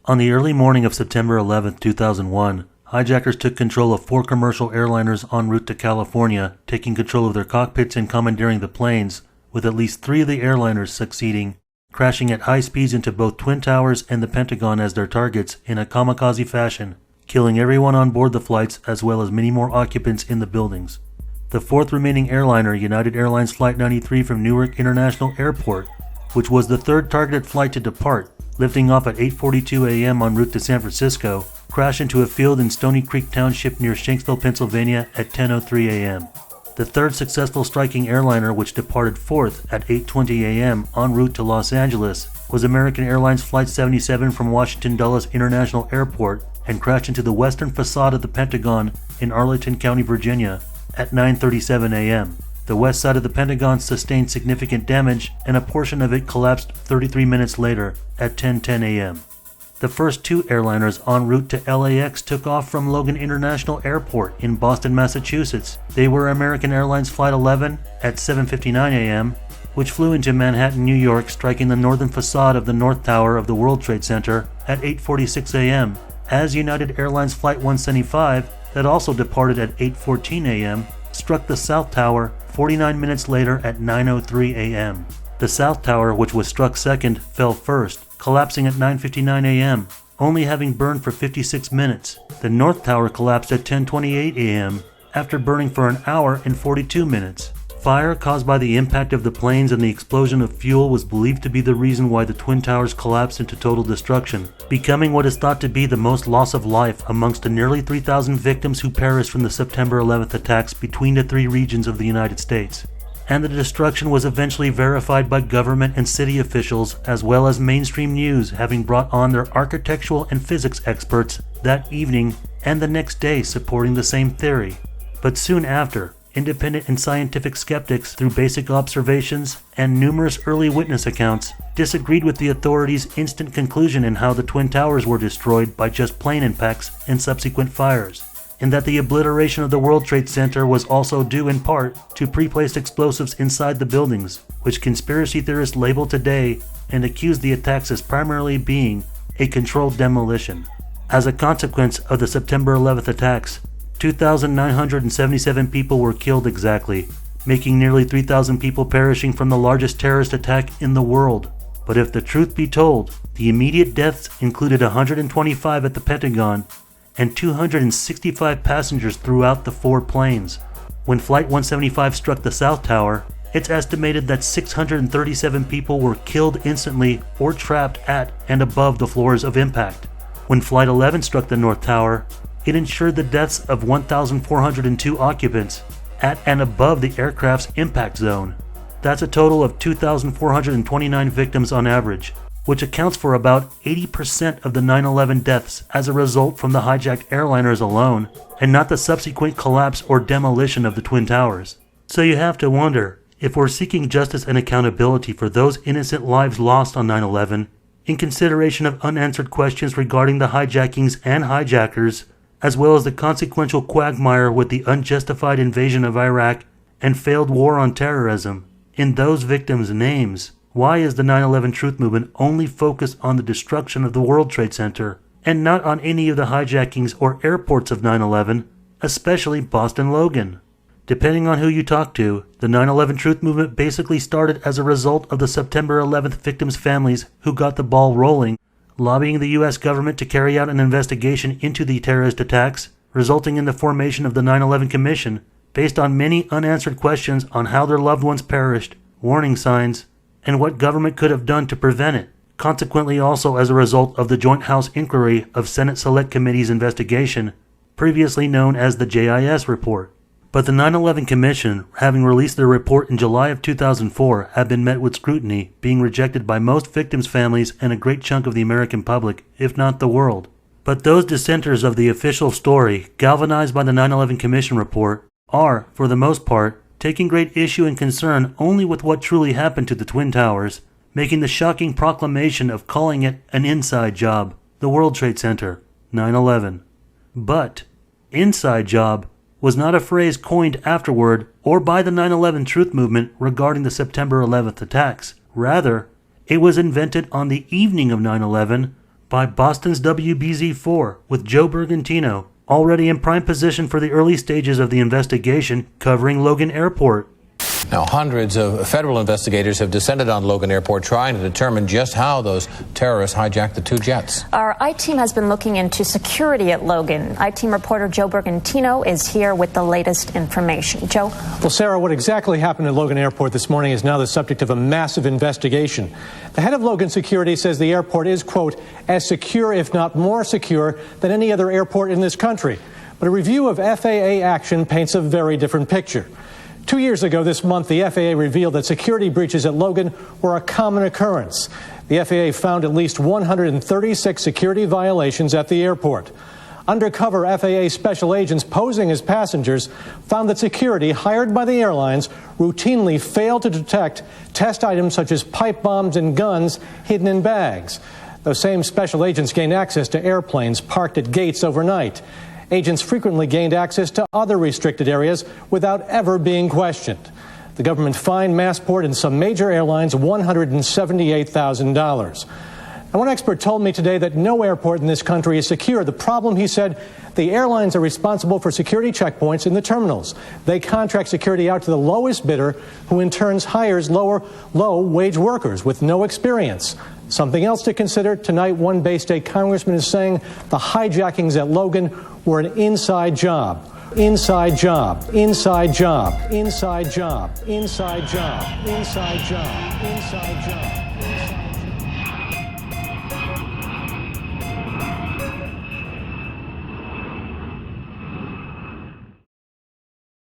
On the early morning of September 11, 2001, hijackers took control of 4 commercial airliners en route to California, taking control of their cockpits and commandeering the planes, with at least 3 of the airliners succeeding, crashing at high speeds into both Twin Towers and the Pentagon as their targets in a kamikaze fashion, killing everyone on board the flights as well as many more occupants in the buildings. The 4th remaining airliner, United Airlines Flight 93 from Newark International Airport, which was the 3rd targeted flight to depart, lifting off at 8:42 a.m. en route to San Francisco, crashed into a field in Stony Creek Township near Shanksville, Pennsylvania at 10:03 a.m. The 3rd successful striking airliner, which departed 4th at 8:20 a.m. en route to Los Angeles, was American Airlines Flight 77 from Washington Dulles International Airport and crashed into the western facade of the Pentagon in Arlington County, Virginia at 9:37 a.m. The west side of the Pentagon sustained significant damage, and a portion of it collapsed 33 minutes later at 10:10 a.m. The first 2 airliners en route to LAX took off from Logan International Airport in Boston, Massachusetts. They were American Airlines Flight 11 at 7:59 a.m., which flew into Manhattan, New York, striking the northern facade of the North Tower of the World Trade Center at 8:46 a.m., as United Airlines Flight 175, that also departed at 8:14 a.m., struck the South Tower 49 minutes later at 9:03 a.m. The South Tower, which was struck second, fell first, collapsing at 9:59 a.m., only having burned for 56 minutes. The North Tower collapsed at 10:28 a.m. after burning for an hour and 42 minutes. Fire caused by the impact of the planes and the explosion of fuel was believed to be the reason why the Twin Towers collapsed into total destruction, becoming what is thought to be the most loss of life amongst the nearly 3,000 victims who perished from the September 11th attacks between the 3 regions of the United States. And the destruction was eventually verified by government and city officials, as well as mainstream news, having brought on their architectural and physics experts that evening and the next day supporting the same theory. But soon after, independent and scientific skeptics, through basic observations and numerous early witness accounts, disagreed with the authorities' instant conclusion in how the Twin Towers were destroyed by just plane impacts and subsequent fires, and that the obliteration of the World Trade Center was also due in part to pre-placed explosives inside the buildings, which conspiracy theorists label today and accuse the attacks as primarily being a controlled demolition. As a consequence of the September 11th attacks, 2,977 people were killed exactly, making nearly 3,000 people perishing from the largest terrorist attack in the world. But if the truth be told, the immediate deaths included 125 at the Pentagon and 265 passengers throughout the 4 planes. When Flight 175 struck the South Tower, it's estimated that 637 people were killed instantly or trapped at and above the floors of impact. When Flight 11 struck the North Tower, it ensured the deaths of 1,402 occupants at and above the aircraft's impact zone. That's a total of 2,429 victims on average, which accounts for about 80% of the 9/11 deaths as a result from the hijacked airliners alone, and not the subsequent collapse or demolition of the Twin Towers. So you have to wonder, if we're seeking justice and accountability for those innocent lives lost on 9/11, in consideration of unanswered questions regarding the hijackings and hijackers, as well as the consequential quagmire with the unjustified invasion of Iraq and failed war on terrorism, in those victims' names, why is the 9/11 Truth Movement only focused on the destruction of the World Trade Center and not on any of the hijackings or airports of 9/11, especially Boston Logan? Depending on who you talk to, the 9/11 Truth Movement basically started as a result of the September 11th victims' families who got the ball rolling, lobbying the U.S. government to carry out an investigation into the terrorist attacks, resulting in the formation of the 9/11 Commission, based on many unanswered questions on how their loved ones perished, warning signs, and what government could have done to prevent it. Consequently, also as a result of the Joint House Inquiry of Senate Select Committee's investigation, previously known as the JIS report. But the 9/11 Commission, having released their report in July of 2004, have been met with scrutiny, being rejected by most victims' families and a great chunk of the American public, if not the world. But those dissenters of the official story, galvanized by the 9/11 Commission report, are, for the most part, taking great issue and concern only with what truly happened to the Twin Towers, making the shocking proclamation of calling it an inside job, the World Trade Center, 9/11. But inside job was not a phrase coined afterward or by the 9/11 Truth Movement regarding the September 11th attacks. Rather, it was invented on the evening of 9/11 by Boston's WBZ4 with Joe Bergantino, already in prime position for the early stages of the investigation covering Logan Airport. Now, hundreds of federal investigators have descended on Logan Airport trying to determine just how those terrorists hijacked the two jets. Our I-Team has been looking into security at Logan. I-Team reporter Joe Bergantino is here with the latest information. Joe? Well, Sarah, what exactly happened at Logan Airport this morning is now the subject of a massive investigation. The head of Logan Security says the airport is, quote, as secure, if not more secure, than any other airport in this country. But a review of FAA action paints a very different picture. 2 years ago this month, the FAA revealed that security breaches at Logan were a common occurrence. The FAA found at least 136 security violations at the airport. Undercover FAA special agents posing as passengers found that security hired by the airlines routinely failed to detect test items such as pipe bombs and guns hidden in bags. Those same special agents gained access to airplanes parked at gates overnight. Agents frequently gained access to other restricted areas without ever being questioned. The government fined Massport and some major airlines $178,000. Now, one expert told me today that no airport in this country is secure. The problem, he said, the airlines are responsible for security checkpoints in the terminals. They contract security out to the lowest bidder, who in turn hires low-wage workers with no experience. Something else to consider. Tonight, one Bay State congressman is saying the hijackings at Logan were an inside job. Inside job. Inside job. Inside job. Inside job. Inside job. Inside job.